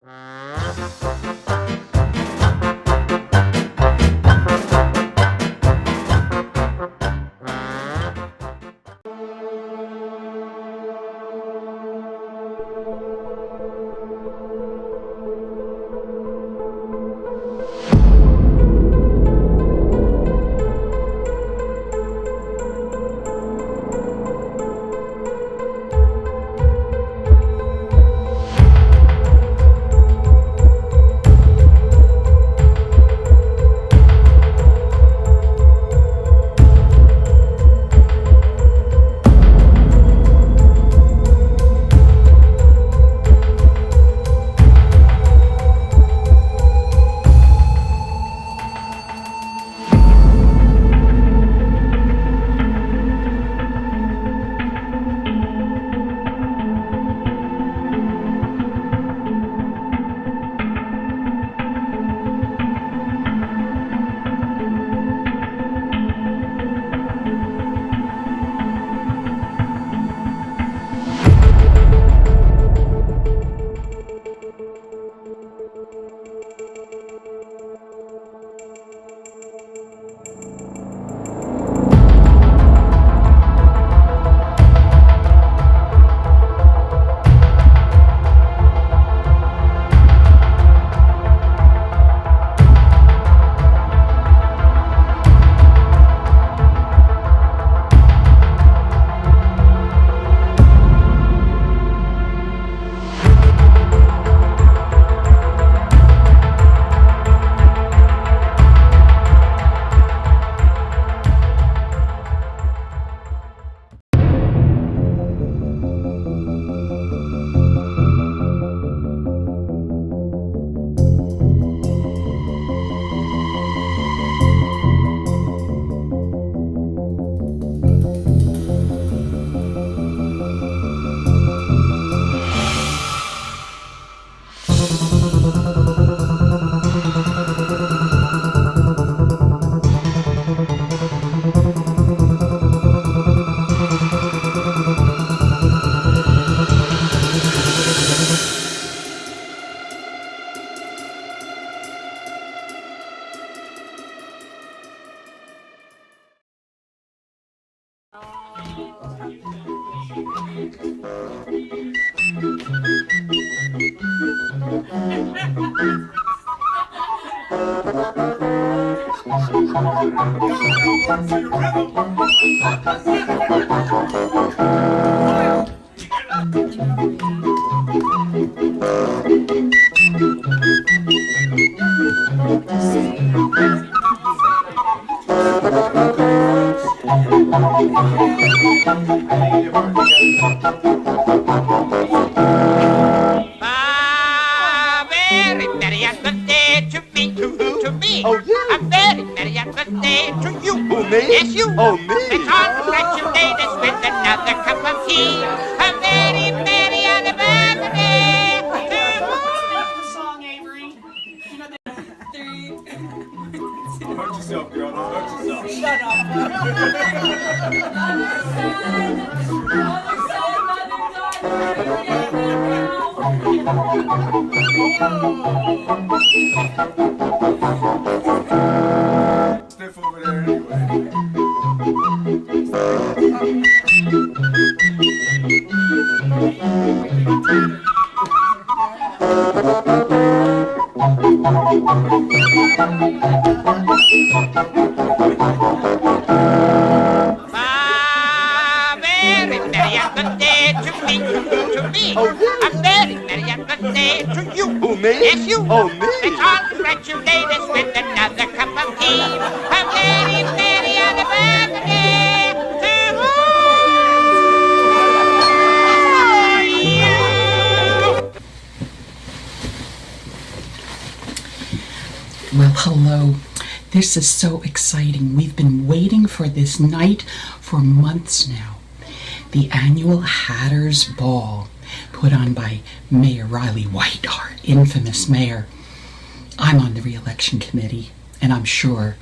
Very merry and good day to me, to me. Oh, you? A very merry and good day to you. Who, me? Yes, you. Oh, me? Let's all congratulate us with another cup of tea. A very merry and a birthday to The song, Avery. You know the three. Hurt yourself, girl. Don't hurt yourself. Shut Sniff over there anyway. a very merry and good day to me, to me. Oh, you? A very merry and good day to you. Who, me? Yes, you. Oh, me? Let's all congratulate us with another cup of tea. A very merry and a birthday to you. Well, hello. This is so exciting. We've been waiting for this night for months now. The annual Hatters Ball, put on by Mayor Riley White, our infamous mayor. I'm on the re-election committee, and I'm sure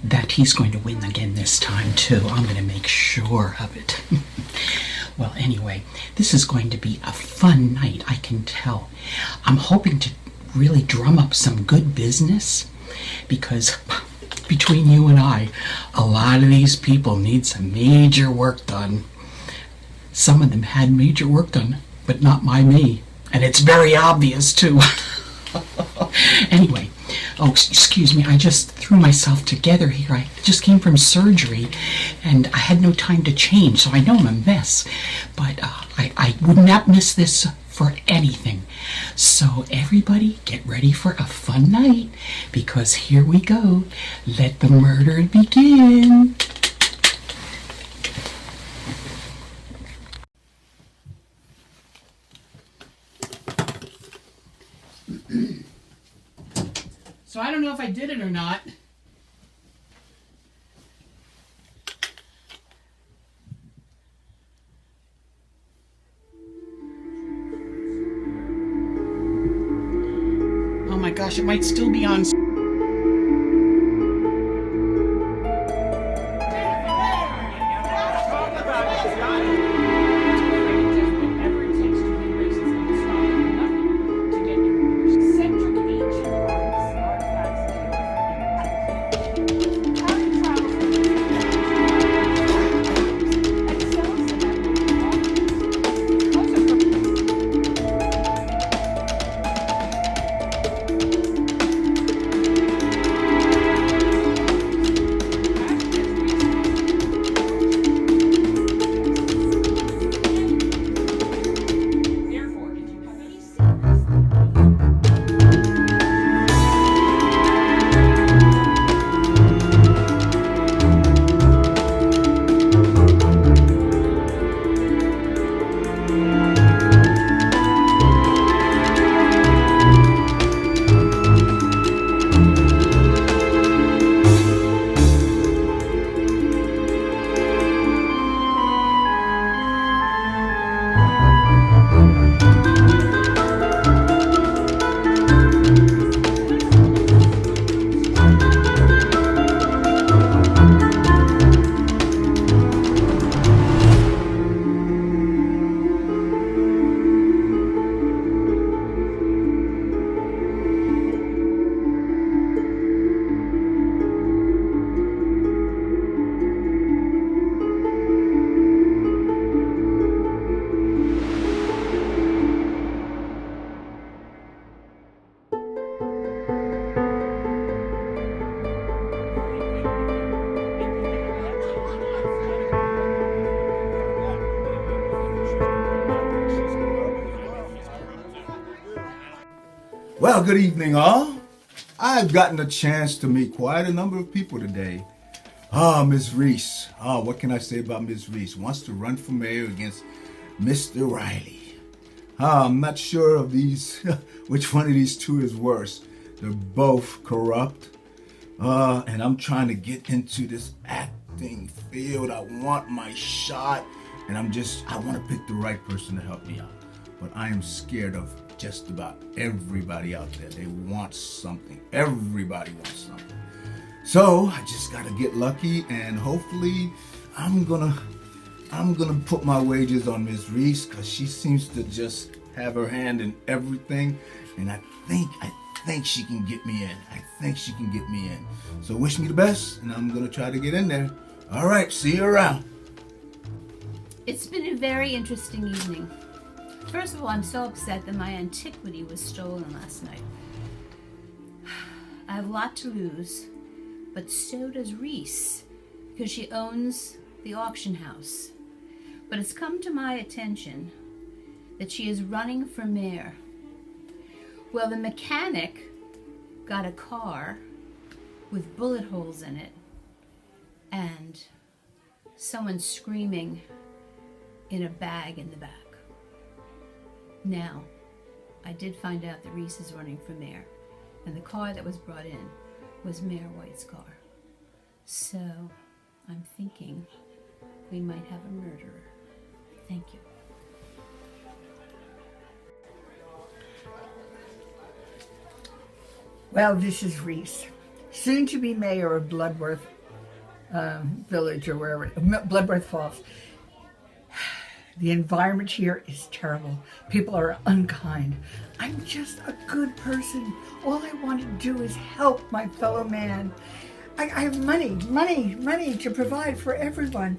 that he's going to win again this time, too. I'm going to make sure of it. Well, anyway, this is going to be a fun night, I can tell. I'm hoping to really drum up some good business because between you and I, a lot of these people need some major work done. Some of them had major work done, but not by me. And it's very obvious, too. Anyway, oh, excuse me, I just threw myself together here. I just came from surgery, and I had no time to change, so I know I'm a mess. But I would not miss this for anything. So everybody get ready for a fun night, because here we go. Let the murder begin. So I don't know if I did it or not. Oh my gosh, it might still be on. Well, good evening, all. I've gotten a chance to meet quite a number of people today. Ms. Reese. What can I say about Ms. Reese? Wants to run for mayor against Mr. Riley. I'm not sure of these, which one of these two is worse. They're both corrupt. And I'm trying to get into this acting field. I want my shot. And I want to pick the right person to help me out. But I am scared of just about everybody out there. They want something. Everybody wants something. So I just gotta get lucky, and hopefully I'm gonna put my wages on Ms. Reese, because she seems to just have her hand in everything, and I think she can get me in. I think she can get me in. So wish me the best, and I'm gonna try to get in there. All right, see you around. It's been a very interesting evening. First of all, I'm so upset that my antiquity was stolen last night. I have a lot to lose, but so does Reese, because she owns the auction house. But it's come to my attention that she is running for mayor. Well, the mechanic got a car with bullet holes in it, and someone screaming in a bag in the back. Now, I did find out that Reese is running for mayor, and the car that was brought in was Mayor White's car. So, I'm thinking we might have a murderer. Thank you. Well, this is Reese, soon to be mayor of Bloodworth Village, or wherever, Bloodworth Falls. The environment here is terrible. People are unkind. I'm just a good person. All I want to do is help my fellow man. I have money to provide for everyone.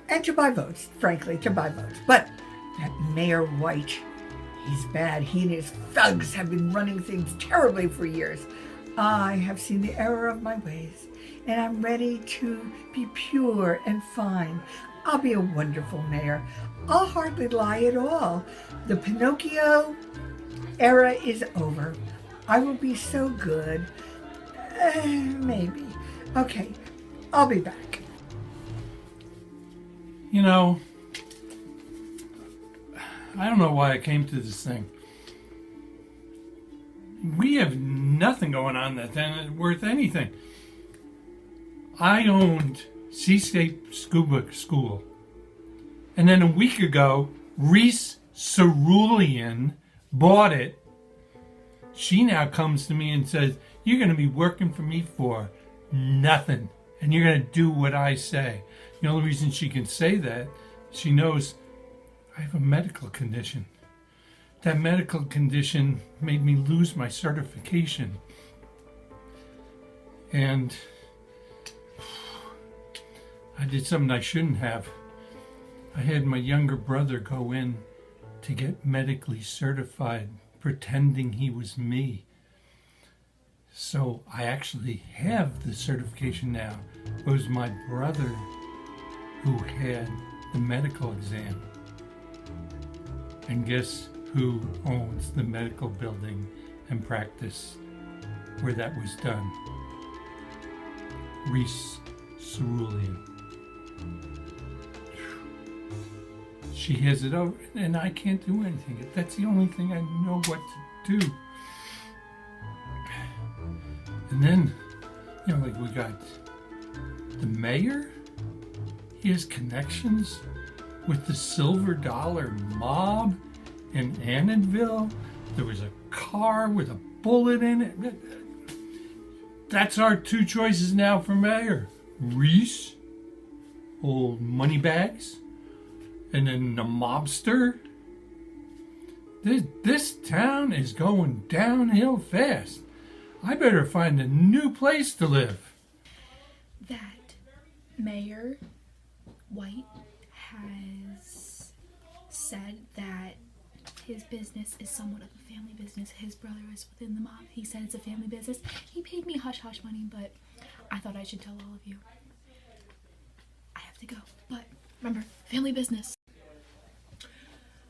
And to buy votes, frankly, to buy votes. But that Mayor White, he's bad. He and his thugs have been running things terribly for years. I have seen the error of my ways, and I'm ready to be pure and fine. I'll be a wonderful mayor. I'll hardly lie at all. The Pinocchio era is over. I will be so good. Maybe. Okay, I'll be back. You know, I don't know why I came to this thing. We have nothing going on that's worth anything. I owned Seascape Scuba School. And then a week ago, Reese Cerulean bought it. She now comes to me and says, you're going to be working for me for nothing. And you're going to do what I say. The only reason she can say that, she knows I have a medical condition. That medical condition made me lose my certification. And I did something I shouldn't have. I had my younger brother go in to get medically certified, pretending he was me. So I actually have the certification now. It was my brother who had the medical exam. And guess who owns the medical building and practice where that was done? Reese Cerulean. She has it over, and I can't do anything. That's the only thing I know what to do. And then, you know, like we got the mayor. He has connections with the Silver Dollar mob in Annandale. There was a car with a bullet in it. That's our two choices now for mayor. Reese, old moneybags, and then the mobster. This town is going downhill fast. I better find a new place to live. That Mayor White has said that his business is somewhat of a family business. His brother is within the mob. He said it's a family business. He paid me hush-hush money, but I thought I should tell all of you. I have to go, but remember, family business.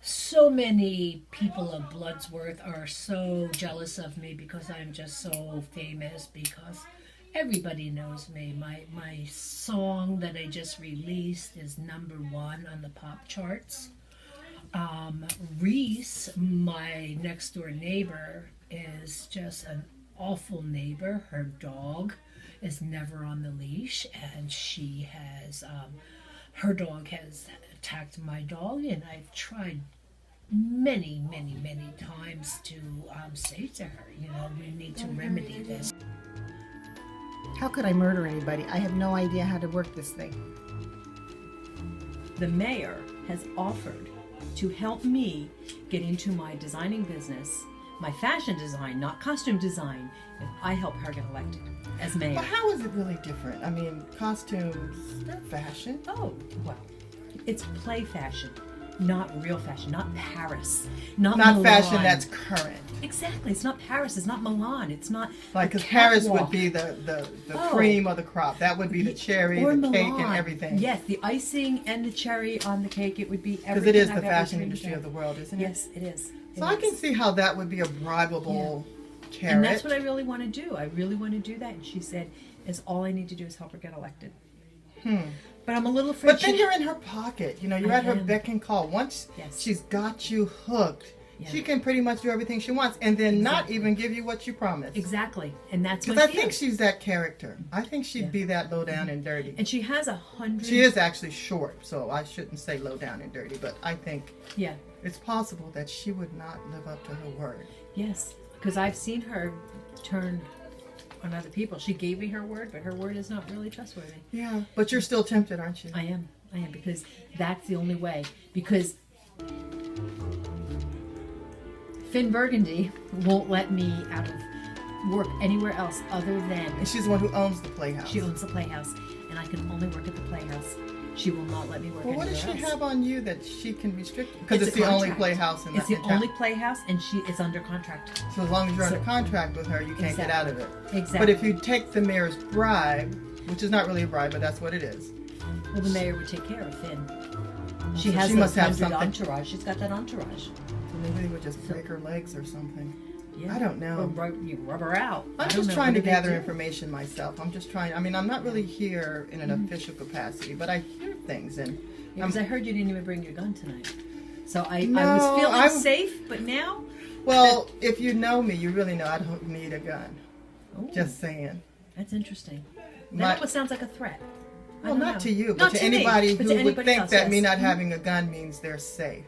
So many people of Bloodsworth are so jealous of me because I'm just so famous, because everybody knows me. My song that I just released is #1 on the pop charts. Reese, my next door neighbor, is just an awful neighbor. Her dog is never on the leash, and she has, her dog has attacked my dog, and I've tried many times to say to her, you know, we need to remedy this. How could I murder anybody? I have no idea how to work this thing. The mayor has offered to help me get into my designing business, my fashion design, not costume design, if I help her get elected as mayor. Well, how is it really different? I mean, costumes, they're fashion. Oh, well, it's play fashion, not real fashion, not Paris, not Milan. Fashion that's current. Exactly, it's not Paris, it's not Milan, it's not like, because Paris would be the cream of the crop. That would be the cherry, the Milan. cake, and everything. Yes, the icing and the cherry on the cake, it would be everything. Because it is I've the fashion ever industry of the world, isn't it? Yes, it is. So I can see how that would be a bribable carrot. And that's what I really want to do. I really want to do that. And she said, all I need to do is help her get elected. But I'm a little afraid. But then you're in her pocket. You know, you're at her beck and call. Once she's got you hooked, she can pretty much do everything she wants, and then not even give you what you promised. Exactly. And that's because I think she's that character. I think she'd be that low down and dirty. And she has 100. She is actually short, so I shouldn't say low down and dirty, but I think it's possible that she would not live up to her word. Yes, because I've seen her turn on other people. She gave me her word, but her word is not really trustworthy. Yeah, but you're still tempted, aren't you? I am. I am, because that's the only way. Because Finn Burgundy won't let me out of work anywhere else other than. And she's the one who owns the Playhouse. She owns the Playhouse, and I can only work at the Playhouse. She will not let me work Well, anywhere what does she else. have on you that she can restrict? Because it's a the only contract. Playhouse in It's the town. only Playhouse, and it's under contract. So as long as you're So- under contract with her, you can't get out of it. Exactly. But if you take the mayor's bribe, which is not really a bribe, but that's what it is. Well, the mayor would take care of Finn. She So has she that must have 100 something. entourage. She's got that entourage. So maybe they would just break her legs or something. Yeah. I don't know. Or you rub her out. I I'm don't just know. trying What to do they gather do? information myself. I'm just trying. I mean, I'm not really here in an official capacity, but I hear things and. Because I heard you didn't even bring your gun tonight. So I No, was feeling I'm- safe, but now. Well, if you know me, you really know I don't need a gun. Ooh, Just saying. That's interesting. My- That sounds like a threat. I Well, don't not know. to you, Not but to to me, anybody but who to would anybody think else, that me yes. not Mhm. having a gun means they're safe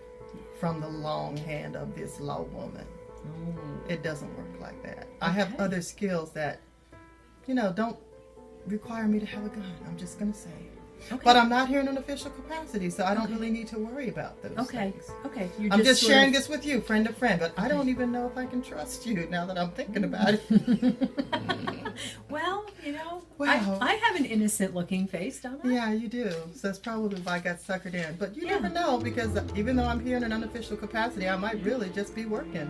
from the long hand of this law woman. Oh. It doesn't work like that. I have other skills that, don't require me to have a gun. I'm just going to say. Okay. But I'm not here in an official capacity, so I don't really need to worry about those Okay. things. Okay. You're I'm just sort sharing of- this with you, friend to friend, but I don't even know if I can trust you now that I'm thinking about it. Well, Well. I have an innocent-looking face, don't I? Yeah, you do. So that's probably why I got suckered in. But you never know, because even though I'm here in an unofficial capacity, I might really just be working.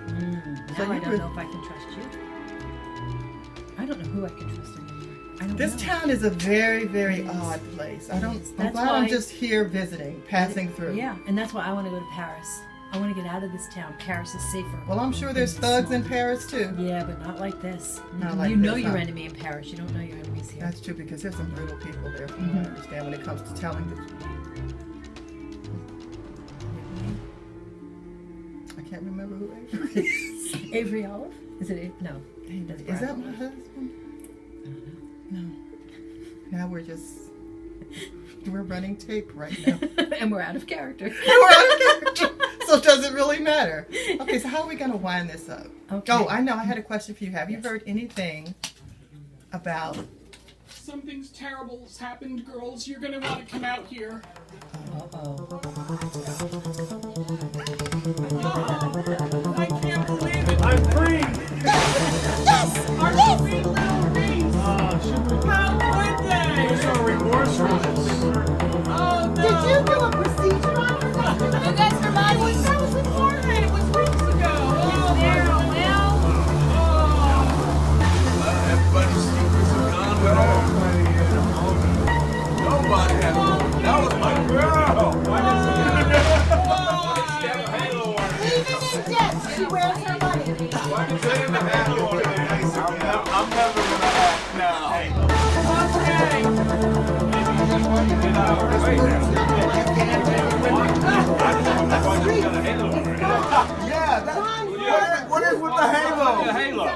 Now So I you don't would- know if I can trust you. I don't know who I can trust anymore. I don't This know. town is a very, very odd place. I'm That's glad I'm why- just here visiting, passing through. Yeah, and that's why I want to go to Paris. I want to get out of this town. Paris is safer. Well, I'm sure there's thugs in Paris too. Yeah, but not like this. Not like you know this, your huh? enemy in Paris. You don't know your enemies here. That's true, because there's some brutal people there, from what I understand, when it comes to telling the truth. I can't remember who Avery is. Avery Olive? Is it? No. That's Is Brad that my Olive. husband? No. Now we're running tape right now. And we're out of character. We're out of character. So does it really matter? Okay, so how are we going to wind this up? Okay. Oh, I know. I had a question for you. Have you heard anything about... Something's terrible's happened, girls. You're gonna want to come out here. Uh-oh. I can't believe it. I'm free! Our sweet little Reese. How would they? I'm so remorsefulness. Oh no. Did you do a procedure on her? You guys remind me. That was important. It was weeks ago. Oh, there, Everybody's secrets are gone, but nobody had that was my girl! Even in debt, she wears her money. I'm never gonna act now. Yeah, what is with the halo?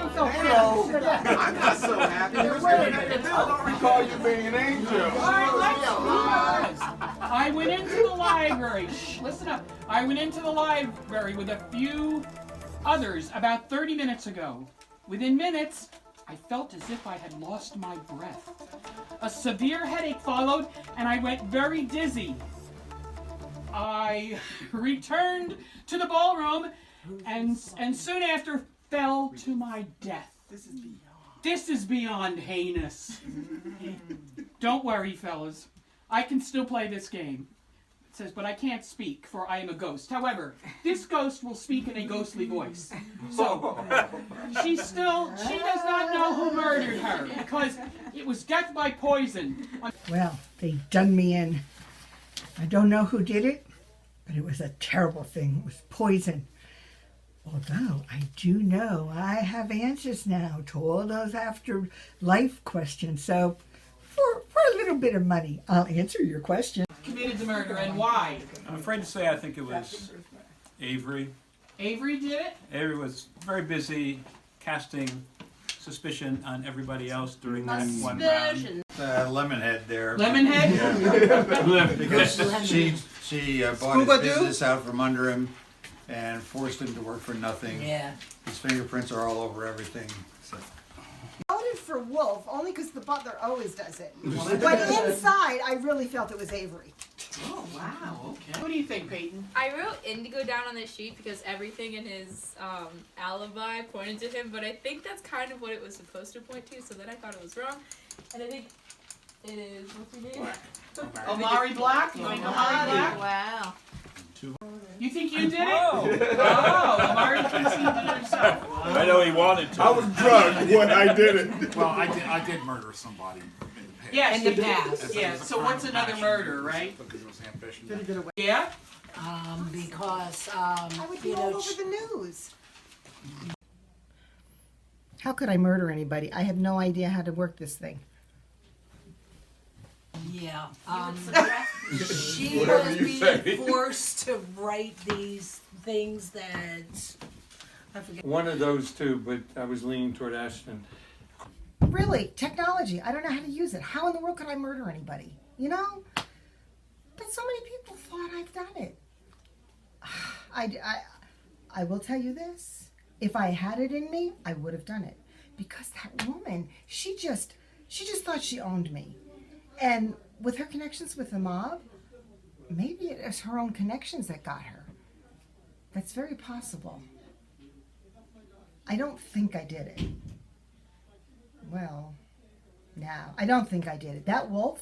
I'm not so happy. I don't recall you being an angel. I went into the library. Shh, listen up. I went into the library with a few others about 30 minutes ago. Within minutes, I felt as if I had lost my breath. A severe headache followed, and I went very dizzy. I returned to the ballroom, and soon after fell to my death. This is beyond heinous. Don't worry, fellas. I can still play this game. It says, but I can't speak, for I am a ghost. However, this ghost will speak in a ghostly voice. So, she does not know who murdered her, because it was death by poison. Well, they done me in. I don't know who did it, but it was a terrible thing. It was poison. Although I do know I have answers now to all those afterlife questions. So for a little bit of money, I'll answer your question. Committed the murder, and why? I'm afraid to say I think it was Avery. Avery did it? Avery was very busy casting suspicion on everybody else during that one round. Lemonhead there. Lemonhead? Yeah. Because she bought Scuba his Doo? business out from under him and forced him to work for nothing. Yeah. His fingerprints are all over everything. So. voted for Wolf only because the butler always does it. But inside, I really felt it was Avery. Oh, wow, okay. What do you think, Peyton? I wrote Indigo down on this sheet because everything in his alibi pointed to him, but I think that's kind of what it was supposed to point to, so then I thought it was wrong. And I think it is, what's your name? Omari Black? You think Omari Black? Wow. You think you did it? Oh, Omari thinks he did it himself. I know he wanted to. I was drugged when I did it. Well, I did murder somebody in the past. Yes, In the you did. past. Yeah, It was a so crime what's of another passion. murder, right? Because it was ambition. Yeah? Because I would be you all know, over the news. How could I murder anybody? I have no idea how to work this thing. yeah, she Whatever was you being say. forced to write these things that I forget. One of those two, but I was leaning toward Ashton. Really, technology. I don't know how to use it. How in the world could I murder anybody? You know? But so many people thought I've done it. I will tell you this. If I had it in me, I would have done it. Because that woman, she just thought she owned me. And with her connections with the mob, maybe it was her own connections that got her. That's very possible. I don't think I did it. Well, no, I don't think I did it. That wolf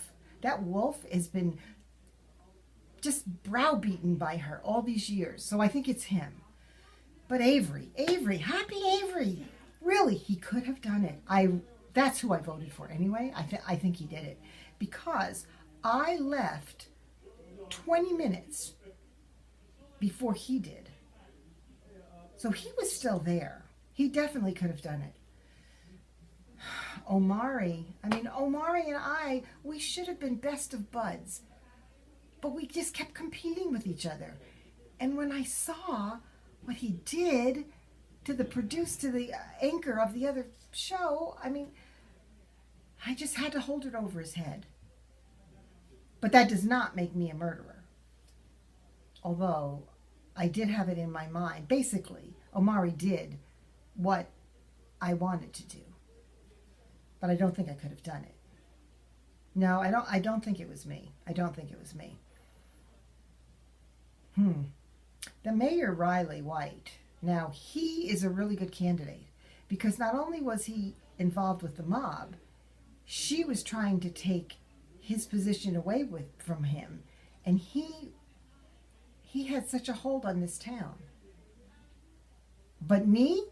has been just browbeaten by her all these years. So I think it's him. But Avery, happy Avery. Really, he could have done it. That's who I voted for anyway. I think he did it. Because I left 20 minutes before he did. So he was still there. He definitely could have done it. Omari and I, we should have been best of buds. But we just kept competing with each other. And when I saw what he did to the anchor of the other show, I just had to hold it over his head. But that does not make me a murderer. Although I did have it in my mind. Basically, Omari did what I wanted to do. But I don't think I could have done it. No, I don't think it was me. I don't think it was me. The mayor, Riley White, now he is a really good candidate because not only was he involved with the mob, she was trying to take his position away from him, and he had such a hold on this town. But me,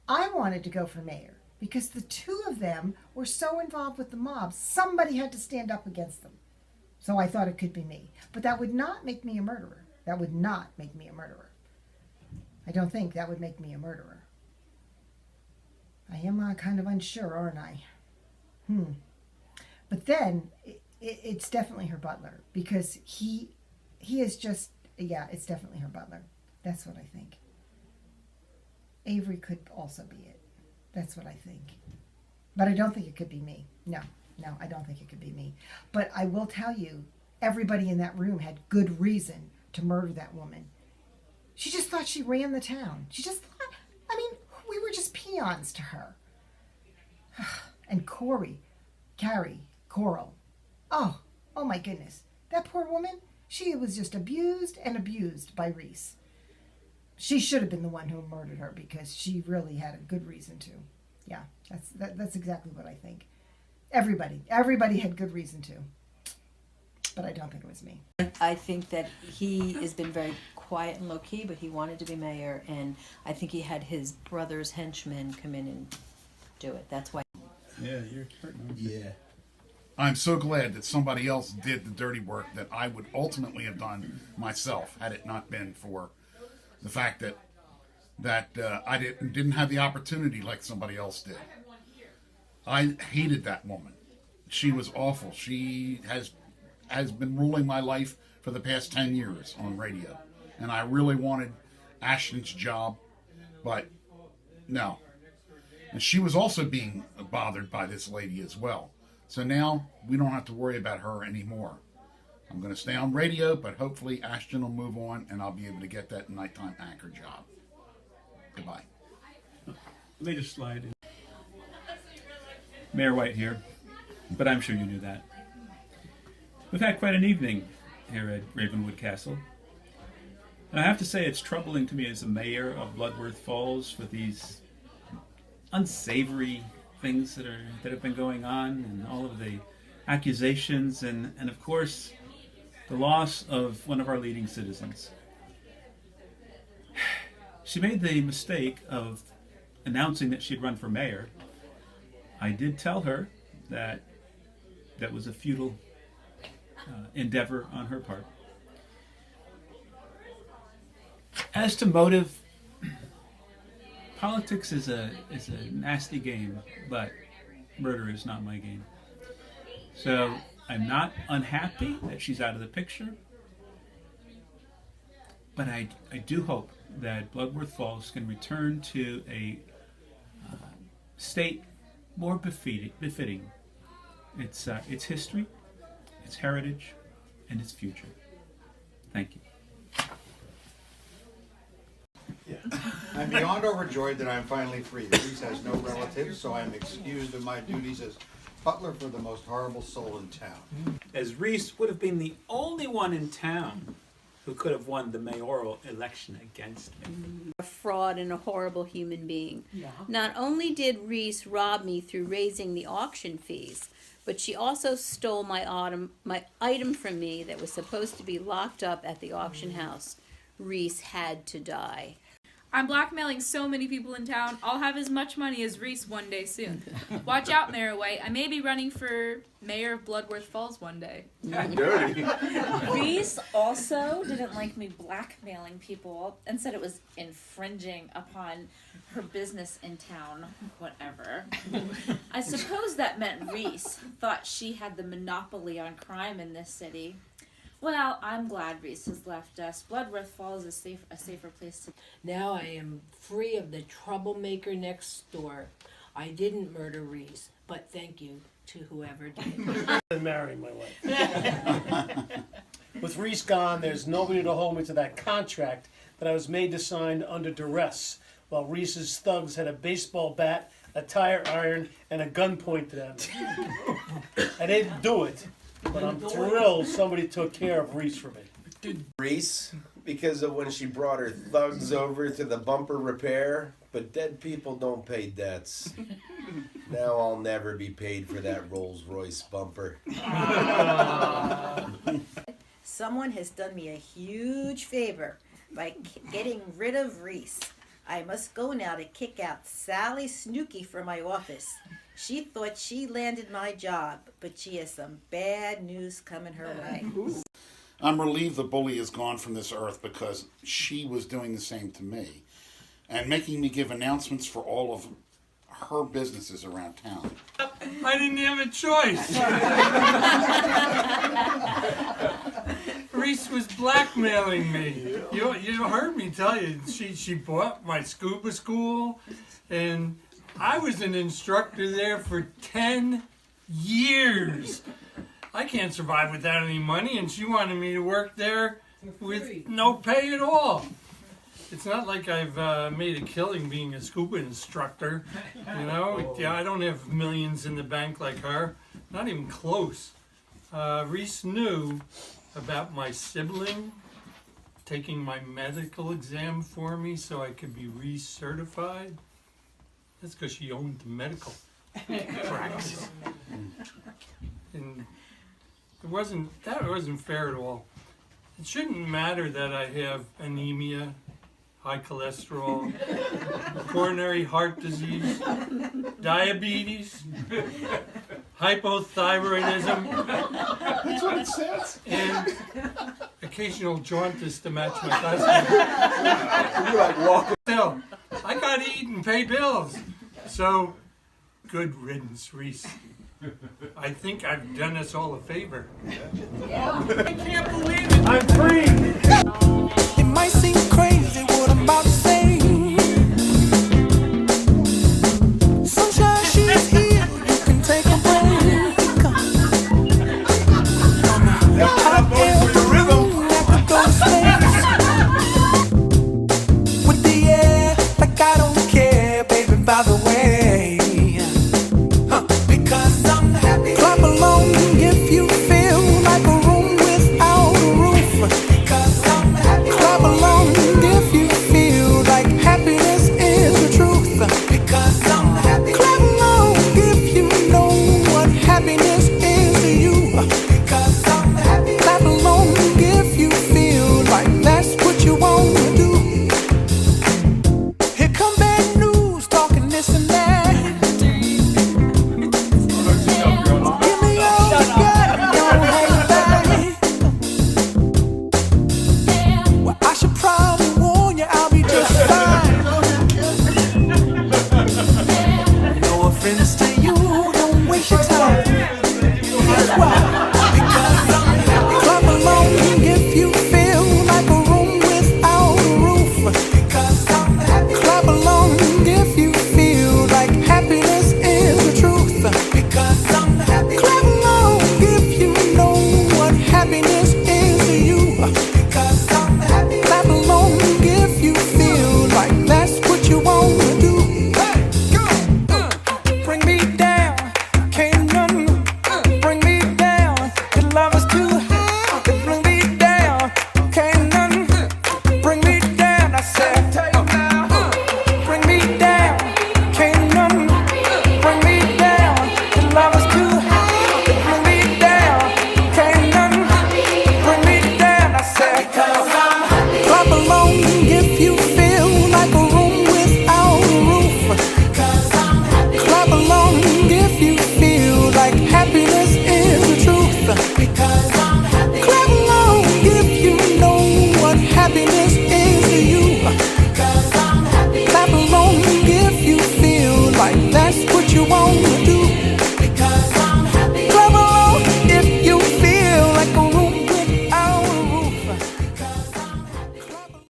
I wanted to go for mayor because the two of them were so involved with the mob, somebody had to stand up against them. So I thought it could be me. But that would not make me a murderer. That would not make me a murderer. I don't think that would make me a murderer. I am kind of unsure, aren't I? But then, it's definitely her butler. Because he is just, yeah, it's definitely her butler. That's what I think. Avery could also be it. That's what I think. But I don't think it could be me. No, I don't think it could be me. But I will tell you, everybody in that room had good reason to murder that woman. She just thought she ran the town. She just thought, we were just peons to her. And Carrie, Coral. Oh my goodness. That poor woman, she was just abused and abused by Reese. She should have been the one who murdered her because she really had a good reason to. Yeah, that's exactly what I think. Everybody had good reason to. But I don't think it was me. I think that he has been very quiet and low-key, but he wanted to be mayor, and I think he had his brother's henchmen come in and do it. That's why. Yeah, you're hurting. Yeah. I'm so glad that somebody else did the dirty work that I would ultimately have done myself had it not been for the fact that I didn't have the opportunity like somebody else did. I hated that woman. She was awful. She has been ruling my life for the past 10 years on radio. And I really wanted Ashton's job, but no. And she was also being bothered by this lady as well. So now we don't have to worry about her anymore. I'm going to stay on radio, but hopefully Ashton will move on and I'll be able to get that nighttime anchor job. Goodbye. Let me just slide in. Mayor White here, but I'm sure you knew that. We've had quite an evening here at Ravenwood Castle. And I have to say it's troubling to me as the mayor of Bloodworth Falls for these unsavory things that have been going on, and all of the accusations, and of course the loss of one of our leading citizens. She made the mistake of announcing that she'd run for mayor. I did tell her that that was a futile endeavor on her part. As to motive, politics is a nasty game, but murder is not my game. So I'm not unhappy that she's out of the picture, but I do hope that Bloodworth Falls can return to a state more befitting its history, its heritage, and its future. Thank you. I'm beyond overjoyed that I'm finally free. Reese has no relatives, so I'm excused of my duties as butler for the most horrible soul in town. As Reese would have been the only one in town who could have won the mayoral election against me. A fraud and a horrible human being. Yeah. Not only did Reese rob me through raising the auction fees, but she also stole my item from me that was supposed to be locked up at the auction house. Reese had to die. I'm blackmailing so many people in town. I'll have as much money as Reese one day soon. Watch out, Mayor White. I may be running for mayor of Bloodworth Falls one day. Dirty. Reese also didn't like me blackmailing people and said it was infringing upon her business in town. Whatever. I suppose that meant Reese thought she had the monopoly on crime in this city. Well, I'm glad Reese has left us. Bloodworth Falls is a safer place to. Now I am free of the troublemaker next door. I didn't murder Reese, but thank you to whoever did. And marry my wife. With Reese gone, there's nobody to hold me to that contract that I was made to sign under duress, while Reese's thugs had a baseball bat, a tire iron, and a gun pointed at me. I didn't do it, but I'm thrilled somebody took care of Reese for me. Reese, because of when she brought her thugs over to the bumper repair, but dead people don't pay debts. Now I'll never be paid for that Rolls Royce bumper. Someone has done me a huge favor by getting rid of Reese. I must go now to kick out Sally Snooky from my office. She thought she landed my job, but she has some bad news coming her way. I'm relieved the bully is gone from this earth because she was doing the same to me and making me give announcements for all of her businesses around town. I didn't have a choice. Reese was blackmailing me. You heard me tell you, she bought my scuba school, and I was an instructor there for 10 years. I can't survive without any money, and she wanted me to work there with no pay at all. It's not like I've made a killing being a scuba instructor, you know? Yeah, I don't have millions in the bank like her, not even close. Reese knew about my sibling taking my medical exam for me so I could be recertified. That's because she owned the medical practice. And that wasn't fair at all. It shouldn't matter that I have anemia, high cholesterol, coronary heart disease, diabetes, hypothyroidism, That's what it says. and occasional jaundice to match my costume. You're like walking. Still, I gotta eat and pay bills. So, good riddance, Reese. I think I've done us all a favor. I can't believe it. I'm free. It might seem crazy what I'm about to say. Sunshine, she's here. You can take a break. Hot air blowing like a ghost face. With the air, like I don't care, baby, by the way. Because Clever